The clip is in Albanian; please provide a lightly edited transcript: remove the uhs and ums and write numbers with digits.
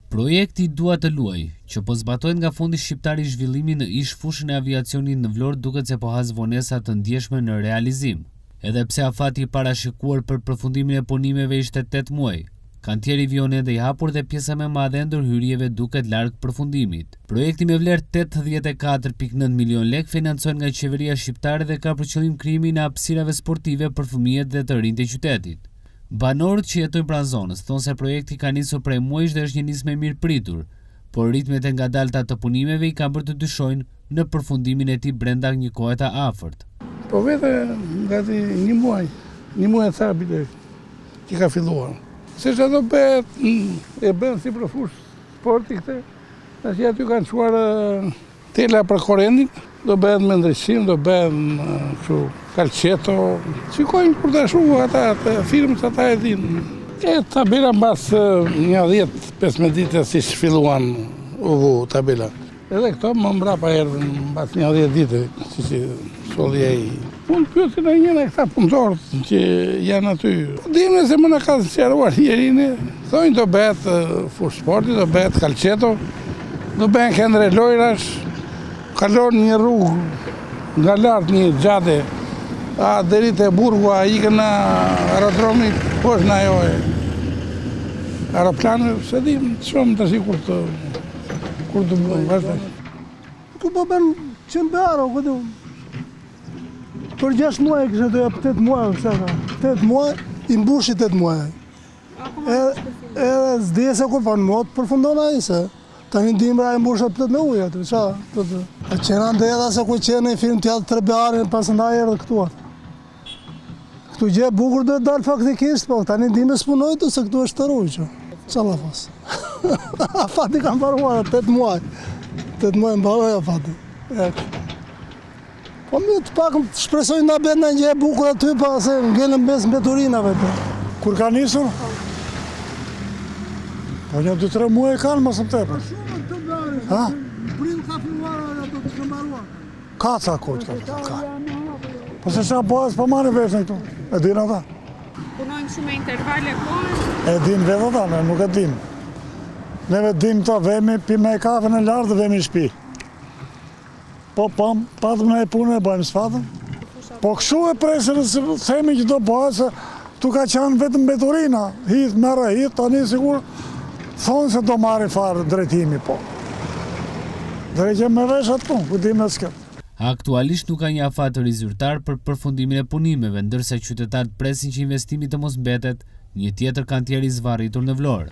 Projekti Dua të luaj, që po zbatohet nga Fondi Shqiptar i Zhvillimit në ish fushën e aviacionit në Vlorë, duket se po has vonesa të ndjeshme në realizim. Edhe pse afati i parashikuar për përfundimin e punimeve ishte 8 muaj, kantieri vjon ende i hapur dhe pjesa më e madhe e ndërhyrjeve duket larg përfundimit. Projekti me vlerë 84.9 milion lek financohet nga qeveria shqiptare dhe ka për qëllim krijimin e hapësirave sportive për fëmijët dhe të rinjt e qytetit. Banorët që jetojnë pranë zonës thonë se projekti ka nisur prej muajsh dhe është një nismë e mirë pritur, por ritmet e ngadalta të punimeve i kanë bërë të dyshojnë në përfundimin e tij brenda një kohe të afërt. Po vete gati një muaj e ca bile që ka filluar. Se që do bëhet, e bën si për fushë sporti këte, që aty kanë quar tela për korrendin, do bëhet me ndryshim, do bëhet kalqeto. Shikojnë kur të shu ata firmës ata e din. E tabela mbas një 10-15 ditë si filluan uvu tabela. Edhe këto më mbrapa erdhën mbas një 10 ditë, si solli ai. Unë pyesin e njëna këta punëtorët që janë aty. Dimë se më në ka sqaruar njerinë, thonë do bëhet fushë sporti, do bëhet kalqeto, do bëhen kendre lojrash, kalon një rrugë nga lart një xhade, deri te burgu ikën në aerodromi, poshtë në ajo aeroplanë, se dim shumë tash kur të vazhdoj. Ku po bën qëmbaro, këtu. Për 6 muaj kështë të jep 8 muaj, 8 muaj, i mbushi 8 muaj. Edhe s'di se kur për në motë përfundon a i se. Ta një dimra e mbushat plët me ujë aty, qa? A qena ndedha se ku qenë i film t'jallë Trebearin, pas ndaj erë dhe këtu atë. Këtu gje bukur dhe dalë faktikisht, po ta një dimë s'punojtë se këtu është të rujë që. Qa la fasë? A fati kam paruar, 8 muaj. 8 muaj më paroj a fati. Po mi të pak të shpresoj nga bet në një bukur aty, pa se ngellën bes mbeturinave. Kur ka nisur? Po një 2-3 muaj kanë, mësë më tepër. Shumë të blari, prill ka filluar ato të shëmbaruar. Ka ca kojtë ka. Po se qa po asë pa marrë vesh në këtu, e din ata. Punojmë shumë intervale kohë? E din vetë ata, ne nuk e din. Neve dim të vemi, pime e kafe në lartë dhe vemi shpi. Po patëm në e punë e bëjmë s'fatëm. Po këshu e presën se themi që do bëjë se tu ka qanë vetëm beturina, hit, mere, hit, tani sigur thonë se do marri farë drejtimi, po. Drejtje me vesh atë punë, ku dim e s'ket. Aktualisht nuk ka një afat rizultar për përfundimin e punimeve, ndërsa qytetarët presin që investimi të mos mbetet një tjetër kantier i zvarritur në Vlorë.